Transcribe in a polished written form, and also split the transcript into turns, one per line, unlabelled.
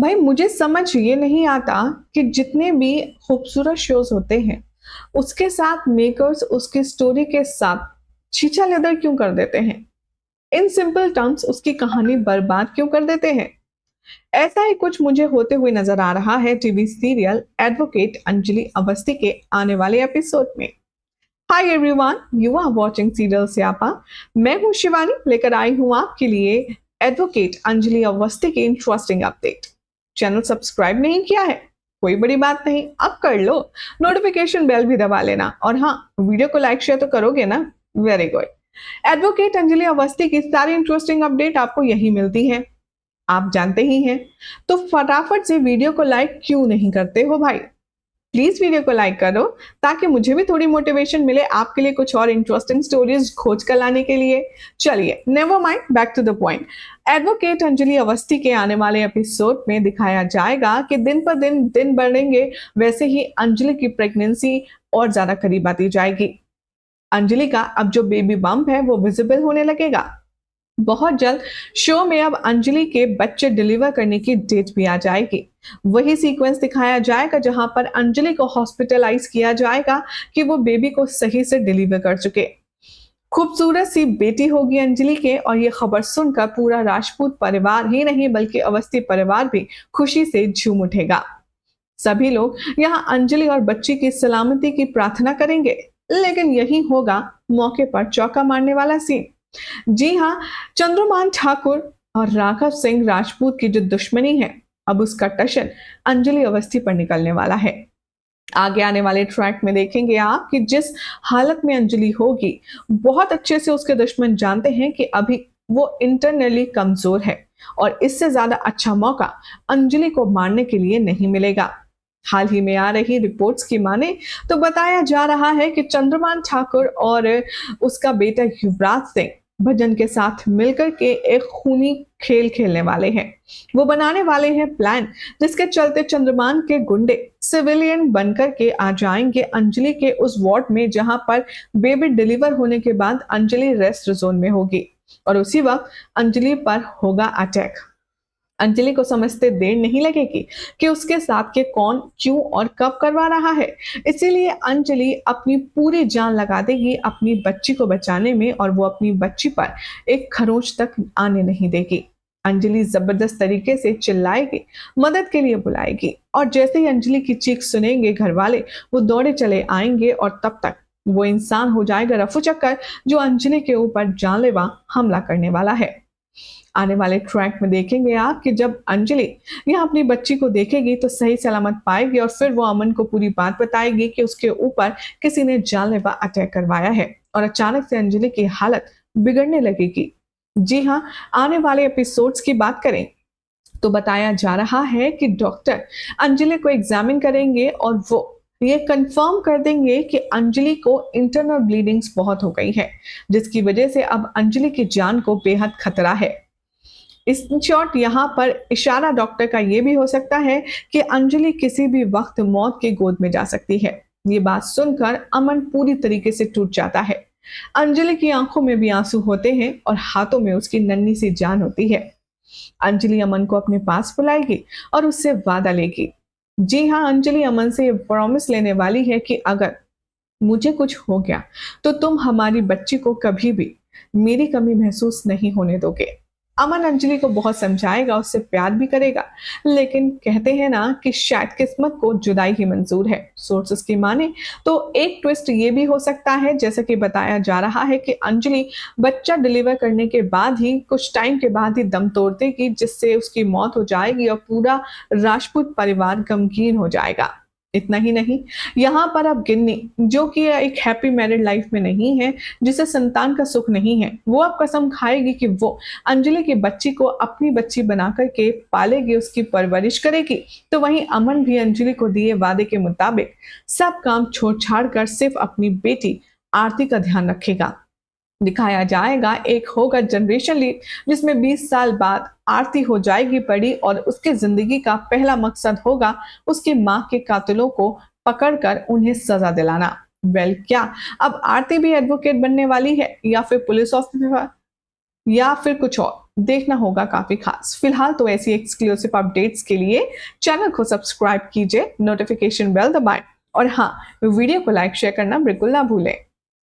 भाई मुझे समझ ये नहीं आता कि जितने भी खूबसूरत शोज होते हैं उसके साथ मेकर्स उसकी स्टोरी के साथ छीछा लेदर क्यों कर देते हैं। इन सिंपल टर्म्स उसकी कहानी बर्बाद क्यों कर देते हैं। ऐसा ही कुछ मुझे होते हुए नजर आ रहा है TV serial advocate Anjali Awasthi के आने वाले एपिसोड में। Hi everyone, you are watching serial Syapa. मैं हूं शिवानी, लेकर आई हूं आपके लिए एडवोकेट अंजलि अवस्थी की इंटरेस्टिंग अपडेट। चैनल सब्सक्राइब नहीं किया है? कोई बड़ी बात नहीं, अब कर लो। नोटिफिकेशन बेल भी दबा लेना और हाँ, वीडियो को लाइक शेयर तो करोगे ना। Very good. Advocate Anjali Awasthi की सारी इंटरेस्टिंग अपडेट आपको यही मिलती है, आप जानते ही हैं। तो फटाफट से वीडियो को लाइक क्यों नहीं करते हो भाई? प्लीज वीडियो को लाइक करो ताकि मुझे भी थोड़ी मोटिवेशन मिले आपके लिए कुछ और इंटरेस्टिंग स्टोरीज खोज कर लाने के लिए। चलिए, never mind, back to the point. Advocate Anjali Awasthi के आने वाले एपिसोड में दिखाया जाएगा कि दिन पर दिन बढ़ेंगे, वैसे ही अंजलि की प्रेगनेंसी और ज्यादा करीब आती जाएगी। अंजलि का अब जो बेबी बम्प है वो विजिबल होने लगेगा। बहुत जल्द शो में अब अंजलि के बच्चे डिलीवर करने की डेट भी आ जाएगी। वही सीक्वेंस दिखाया जाएगा जहां पर अंजलि को हॉस्पिटलाइज किया जाएगा कि वो बेबी को सही से डिलीवर कर चुके। खूबसूरत सी बेटी होगी अंजलि के, और ये खबर सुनकर पूरा राजपूत परिवार ही नहीं बल्कि अवस्थी परिवार भी खुशी से झूम उठेगा। सभी लोग यहाँ अंजलि और बच्ची की सलामती की प्रार्थना करेंगे। लेकिन यही होगा मौके पर चौका मारने वाला सीन। जी हाँ, चंद्रमान ठाकुर और राघव सिंह राजपूत की जो दुश्मनी है, अब उसका टशन अंजलि अवस्थी पर निकलने वाला है। आगे आने वाले ट्रैक में देखेंगे आप कि जिस हालत में अंजलि होगी, बहुत अच्छे से उसके दुश्मन जानते हैं कि अभी वो इंटरनली कमजोर है और इससे ज्यादा अच्छा मौका अंजलि को मारने के लिए नहीं मिलेगा। हाल ही में आ रही रिपोर्ट्स की माने तो बताया जा रहा है कि चंद्रमान ठाकुर और उसका बेटा युवराज सिंह भजन के साथ मिलकर के एक खूनी खेल खेलने वाले हैं। वो बनाने वाले हैं प्लान जिसके चलते चंद्रमान के गुंडे सिविलियन बनकर के आ जाएंगे अंजलि के उस वार्ड में जहां पर बेबी डिलीवर होने के बाद अंजलि रेस्ट जोन में होगी, और उसी वक्त अंजलि पर होगा अटैक। अंजलि को समझते देर नहीं लगेगी कि उसके साथ के कौन, क्यों और कब करवा रहा है। इसीलिए अंजलि अपनी पूरी जान लगा देगी अपनी बच्ची को बचाने में, और वो अपनी बच्ची पर एक खरोंच तक आने नहीं देगी। अंजलि जबरदस्त तरीके से चिल्लाएगी, मदद के लिए बुलाएगी, और जैसे ही अंजलि की चीख सुनेंगे घर वाले, वो दौड़े चले आएंगे और तब तक वो इंसान हो जाएगा रफू चक्कर जो अंजलि के ऊपर जानलेवा हमला करने वाला है। आने वाले ट्रैक में देखेंगे आप कि जब अंजलि यहाँ अपनी बच्ची को देखेगी तो सही सलामत पाएगी, और फिर वो अमन को पूरी बात बताएगी कि उसके ऊपर किसी ने जानलेवा अटैक करवाया है, और अचानक से अंजलि की हालत बिगड़ने लगेगी। जी हाँ, आने वाले एपिसोड्स की बात करें तो बताया जा रहा है कि डॉक्टर अंजलि को एग्जामिन करेंगे और वो ये कंफर्म कर देंगे कि अंजलि को इंटरनल ब्लीडिंग्स बहुत हो गई है, जिसकी वजह से अब अंजलि की जान को बेहद खतरा है। इस शॉट यहाँ पर इशारा डॉक्टर का ये भी हो सकता है कि अंजलि किसी भी वक्त मौत के गोद में जा सकती है। ये बात सुनकर अमन पूरी तरीके से टूट जाता है। अंजलि की आंखों में भी आंसू होते हैं और हाथों में उसकी नन्ही सी जान होती है। अंजलि अमन को अपने पास बुलाएगी और उससे वादा लेगी। जी हाँ, अंजलि अमन से प्रॉमिस लेने वाली है कि अगर मुझे कुछ हो गया तो तुम हमारी बच्ची को कभी भी मेरी कमी महसूस नहीं होने दोगे। अमन अंजलि को बहुत समझाएगा, उससे प्यार भी करेगा, लेकिन कहते हैं ना कि शायद किस्मत को जुदाई ही मंजूर है। सोर्सेस की माने तो एक ट्विस्ट ये भी हो सकता है, जैसा कि बताया जा रहा है कि अंजलि बच्चा डिलीवर करने के बाद ही कुछ टाइम के बाद ही दम तोड़ देगी, जिससे उसकी मौत हो जाएगी और पूरा राजपूत परिवार गमगीन हो जाएगा। इतना ही नहीं, यहाँ पर अब गिन्नी, जो कि एक हैप्पी मैरिड लाइफ में नहीं है, जिसे संतान का सुख नहीं है, वो अब कसम खाएगी कि वो अंजलि की बच्ची को अपनी बच्ची बनाकर के पालेगी, उसकी परवरिश करेगी। तो वहीं अमन भी अंजलि को दिए वादे के मुताबिक सब काम छोड़ छाड़ कर सिर्फ अपनी बेटी आरती का ध्यान रखेगा। दिखाया जाएगा एक होगा जनरेशन लीप, जिसमें 20 साल बाद आरती हो जाएगी बड़ी, और उसके जिंदगी का पहला मकसद होगा उसकी माँ के कातिलों को पकड़कर उन्हें सजा दिलाना। वेल, क्या अब आरती भी एडवोकेट बनने वाली है या फिर पुलिस ऑफिसर? या फिर कुछ और देखना होगा काफी खास। फिलहाल तो ऐसी एक्सक्लूसिव अपडेट्स के लिए चैनल को सब्सक्राइब कीजिए, नोटिफिकेशन बेल दबाएं और हाँ, वीडियो को लाइक शेयर करना बिल्कुल ना भूलें।